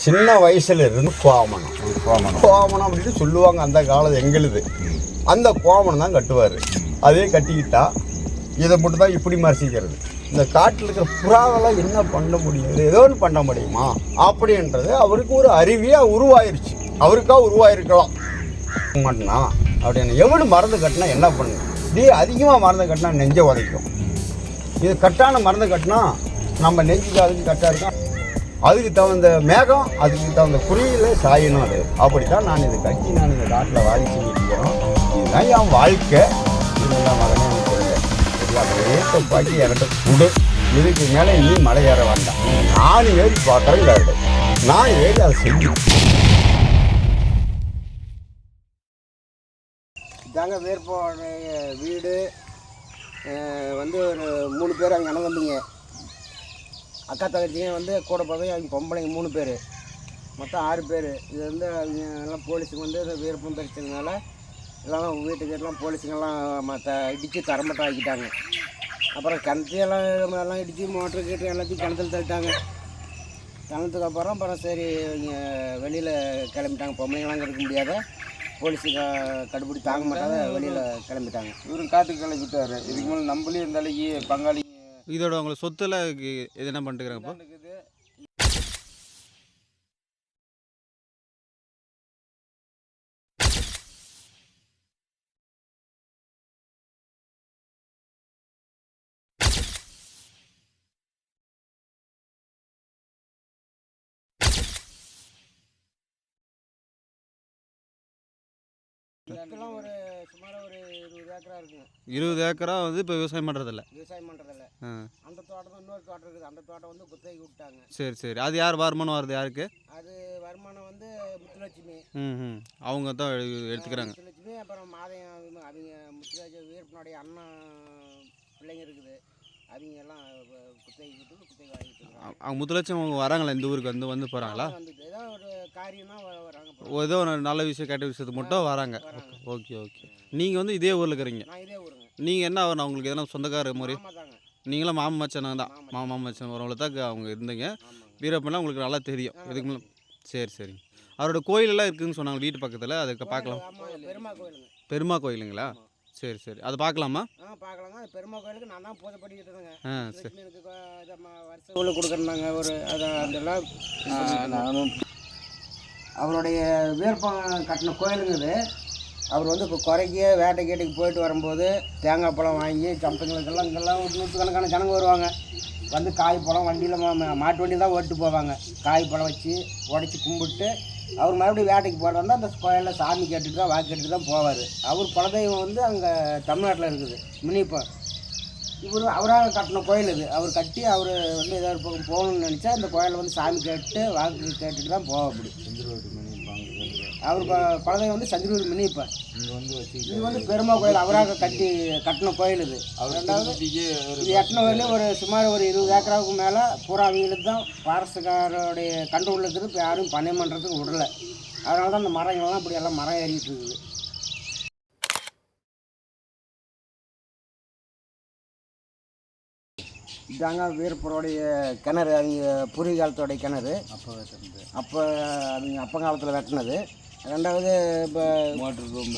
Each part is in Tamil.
சின்ன வயசுல இருந்து கோமணம் கோமணம் அப்படின்னு சொல்லுவாங்க அந்த காலம் எங்களுது. அந்த கோமணம் தான் கட்டுவார். அதே கட்டிக்கிட்டா இதை மட்டும் தான் இப்படி மறைச்சிக்கிறது. இந்த காட்டில் இருக்கிற புறாவெல்லாம் என்ன பண்ண முடியாது, ஏதோ ஒன்று பண்ண முடியுமா அப்படின்றது அவருக்கு ஒரு அறிவியாக உருவாயிருச்சு. அவருக்காக உருவாயிருக்கலாம் மட்டும்னா அப்படின்னு. எவ்வளோ மருந்து கட்டினா என்ன பண்ணுங்க, இதே அதிகமாக மருந்து கட்டினா நெஞ்சை உதைக்கும். இது கட்டான மருந்து கட்டினா நம்ம நெஞ்சுக்கு அதுக்கு கட்டாக இருக்கும். அதுக்கு தகுந்த மேகம், அதுக்கு தகுந்த குறியில் சாயணும். அது அப்படித்தான் நான் இதை கட்டி நான் இந்த காட்டில் வாழி செஞ்சுருக்கிறோம். இதுதான் என் வாழ்க்கை. இதெல்லாம் மகனே எனக்கு சரியா ரேட்டை பாக்கி என்கிட்ட கொடு. இதுக்கு மேலே நீ மலை ஏற வேண்டாம். நான் ஏறி பார்க்குறேன் இல்லை, நான் ஏறி அதை செஞ்சு இதாங்க வேர்ப்போடைய வீடு. வந்து ஒரு 3 பேர் அவங்க அண்ணன் தம்பிங்க, அக்கா தங்கச்சிங்க வந்து கூட போய் அவங்க பொம்பளைங்க 3 பேர், மொத்தம் 6 பேர். இது வந்து அவங்க எல்லாம் போலீஸுக்கு வந்து விருப்பம் பிரச்சனைனால எல்லாம் வீட்டுக்கு எல்லாம் போலீஸுங்கெல்லாம் இடித்து தரமட்டம் ஆக்கிட்டாங்க. அப்புறம் கிணத்தையெல்லாம் இடித்து மோட்டரு கீட்டு எல்லாத்தையும் கிணத்துல தள்ளிட்டாங்க. கிணத்துக்கு அப்புறம் சரி இவங்க வெளியில் கிளம்பிட்டாங்க. பொம்பளைங்களாம் இருக்க முடியாத, போலீஸுக்கு கடுபிடி தாங்க மாட்டாத வெளியில் கிளம்பிட்டாங்க. இவரும் காட்டுக்கு கிளம்பிட்டார். இதுக்கு மேலே நம்மளே இருந்தாலும் பங்காளி இதோட உங்களுக்கு சொத்துல இது என்ன பண்ணிட்டுக்கிறாங்க இப்போ? இதுக்கெல்லாம் ஒரு சுமாராக ஒரு 20 ஏக்கரா இருக்குங்க. 20 ஏக்கரா வந்து இப்போ விவசாயம் பண்ணுறதில்ல. அந்த தோட்டம் தான் இன்னொரு தோட்டம் இருக்குது. அந்த தோட்டம் வந்து குத்தகைக்கு விட்டாங்க. சரி. அது யார் வருமானம் வருது யாருக்கு? அது வருமானம் வந்து முத்துலட்சுமி. அவங்க தான் எடுத்துக்கிறாங்க. முத்துலட்சுமி அப்புறம் மாதையம். அவங்க முத்துலட்சுமி வீரப்பனுடைய அண்ணா பிள்ளைங்க இருக்குது. அவங்க எல்லாம் குத்தகைக்கு வாங்கிட்டு அவங்க முத்துலட்சம் அவங்க வராங்களா இந்த ஊருக்கு வந்து போகிறாங்களா? ஏதோ ஒரு காரியம்னா வராங்க. ஏதோ ஒரு நல்ல விஷயம் கெட்ட விஷயத்துக்கு மட்டும் வராங்க. ஓகே. நீங்கள் வந்து இதே ஊரில் இருக்கிறீங்க. நான் இதே ஊருங்க. நீங்கள் என்ன ஆகணும் அவங்களுக்கு எதனா சொந்தக்கார மாதிரி? தாங்க. நீங்களும் மாமன் மச்சானா தான். மாமன் மச்சான் வரவங்கள தான் அவங்க இருந்தீங்க. வீரப்பெல்லாம் உங்களுக்கு நல்லா தெரியும். இதுக்கு மேலே சரி. அவரோட கோயிலெல்லாம் இருக்குதுன்னு சொன்னாங்க வீட்டு பக்கத்தில். அதுக்கு பார்க்கலாம். பெருமா கோயிலுங்க. பெருமா கோயிலுங்களா? சரி. அதை பார்க்கலாமா? பார்க்கலாங்க. பெருமா கோயிலுக்கு நான் தான் பூஜை பண்ணிக்கிட்டு இருந்தேங்க. சரி. வருஷம் உள்ள கொடுக்குறாங்க. ஒரு அதெல்லாம் நானும் அவருடைய விருப்பம் கட்டின கோயிலுங்க இது. அவர் வந்து இப்போ குறைக்க வேட்டை கேட்டுக்கு போயிட்டு வரும்போது தேங்காய் பழம் வாங்கி சம்பங்களுக்கெல்லாம் இங்கெல்லாம் 100கணக்கான ஜனங்க வருவாங்க. வந்து காய் பழம் வண்டியில் மாட்டு வண்டியில் தான் ஓட்டு போவாங்க. காய் பழம் வச்சு உடச்சி கும்பிட்டு அவர் மறுபடியும் வேட்டைக்கு போகிற வந்து அந்த கோயிலில் சாமி கேட்டுட்டு தான் வாக்கு கேட்டுட்டு தான் போவார். அவர் குலதெய்வம் வந்து அங்கே தமிழ்நாட்டில் இருக்குது முனிப்பன். இவர் அவராக கட்டின கோயில் இது. அவர் கட்டி அவர் வந்து ஏதாவது பக்கம் போகணும்னு நினச்சா இந்த கோயிலில் வந்து சாமி கேட்டு வாக்கு கேட்டுட்டு தான் போவா. அப்படி அவர் குலதெய்வம் வந்து சந்திரூர் மினிப்பன். இது வந்து பெருமா கோயில் அவராக கட்டின கோயில் இது. ரெண்டாவது இது எட்டின கோயிலே ஒரு சுமார் ஒரு 20 ஏக்கராவுக்கு மேலே பூரா அவங்களுக்கு தான் பாரஸ்டுக்காரோடைய கண்ட்ரோல் இருக்குது. இப்போ யாரும் பண்ணை பண்ணுறதுக்கு விடலை. அதனால தான் அந்த மரங்கள்லாம் இப்படி எல்லாம் மரம் ஏறிட்டு இருக்குது. இதாங்க வீரப்பருடைய கிணறு. அவங்க பூர்வீக காலத்தோடைய கிணறு. அப்போ அவங்க அப்போ காலத்தில் வெட்டினது. ரெண்டாவது இப்போ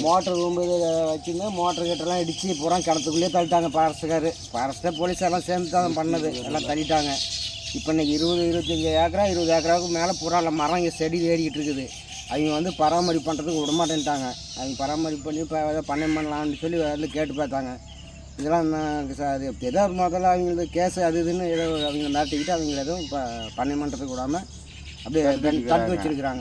மோட்ரு ரூம்பு வச்சுருந்து மோட்ரு கிட்டலாம் இடித்து பூரா கிணத்துக்குள்ளேயே தள்ளிட்டாங்க. ஃபாரஸ்ட்டு போலீஸெல்லாம் சேர்ந்து தான் பண்ணது. எல்லாம் தள்ளிட்டாங்க. இப்போ இன்றைக்கி 20-25 ஏக்கரா 20 ஏக்கராவுக்கு மேலே பூரா மரம் இங்கே செடி ஏறிக்கிட்டு இருக்குது. அவங்க வந்து பராமரிப்பு பண்ணுறதுக்கு விடமாட்டேன்ட்டாங்க. அவங்க பராமரிப்பு பண்ணி இப்போ எதாவது பண்ணை பண்ணலான்னு சொல்லி வந்து கேட்டு பார்த்தாங்க. இதெல்லாம் அது ஏதோ முதல்ல அவங்களுக்கு கேஸு அது இதுன்னு ஏதோ அவங்க நடத்திக்கிட்டு அவங்க எதுவும் இப்போ பண்ணை பண்ணுறதுக்கு விடாமல் அப்படியே தடுத்து வச்சுருக்குறாங்க.